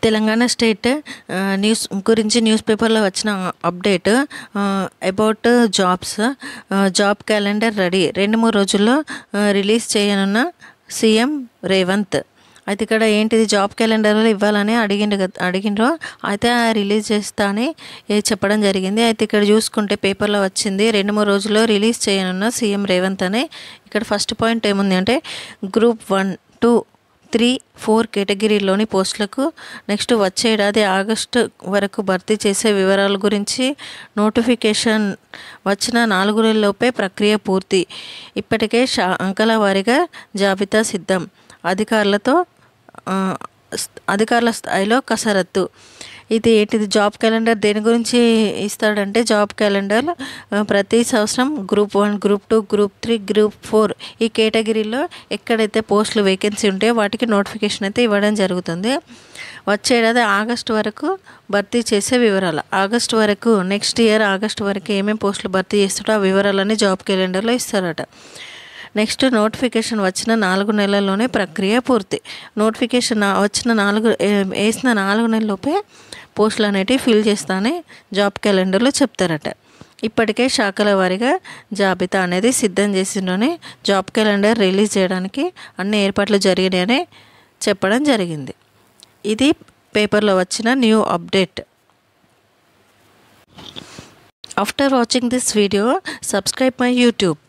Telangana state news గురించి news పేపర్లో వచ్చిన update about job calendar ready 2-3 రోజుల్లో రిలీజ్ చేయనున్న సీఎం రేవంత్. అయితే ఇక్కడ ఏంటిది జాబ్ క్యాలెండర్లో ఇవ్వాలని అడిగిండ్రు అయితే రిలీజ్ చేస్తా అని చెప్పడం జరిగింది. అయితే ఇక్కడ చూసుకుంటే పేపర్లో వచ్చింది 2-3 రోజుల్లో రిలీజ్ చేయనున్న సీఎం రేవంత్ అని. ఇక్కడ ఫస్ట్ పాయింట్ ఏముంది అంటే గ్రూప్ 1, 2, 3, 4 కేటగిరీలోని పోస్టులకు నెక్స్ట్ వచ్చే ఏడాది ఆగస్టు వరకు భర్తీ చేసే వివరాల గురించి నోటిఫికేషన్ వచ్చిన 4 నెలల్లోపే ప్రక్రియ పూర్తి. ఇప్పటికే అంకెల వారీగా జాబితా సిద్ధం. అధికారుల స్థాయిలో కసరత్తు. ఇది ఏంటిది జాబ్ క్యాలెండర్ దేని గురించి ఇస్తాడంటే జాబ్ క్యాలెండర్ ప్రతి సంవత్సరం గ్రూప్ 1, గ్రూప్ 2, గ్రూప్ 3, గ్రూప్ 4 ఈ కేటగిరీలో ఎక్కడైతే పోస్టులు వేకెన్సీ ఉంటాయో వాటికి నోటిఫికేషన్ అయితే ఇవ్వడం జరుగుతుంది. వచ్చేడాది ఆగస్టు వరకు భర్తీ చేసే వివరాలు. ఆగస్టు వరకు నెక్స్ట్ ఇయర్ ఆగస్టు వరకు ఏమేమి పోస్టులు భర్తీ చేస్తాడో ఆ వివరాలన్నీ జాబ్ క్యాలెండర్లో ఇస్తారట. నెక్స్ట్ నోటిఫికేషన్ వచ్చిన 4 నెలల్లోనే ప్రక్రియ పూర్తి. నోటిఫికేషన్ వేసిన 4 నెలల్లోపే పోస్టులు అనేటివి ఫిల్ చేస్తానే జాబ్ క్యాలెండర్లో చెప్తారట. ఇప్పటికే శాఖల వారీగా జాబితా అనేది సిద్ధం చేసిందని జాబ్ క్యాలెండర్ రిలీజ్ చేయడానికి అన్ని ఏర్పాట్లు జరిగినాయని చెప్పడం జరిగింది. ఇది పేపర్లో వచ్చిన new update. After watching this video, subscribe my YouTube.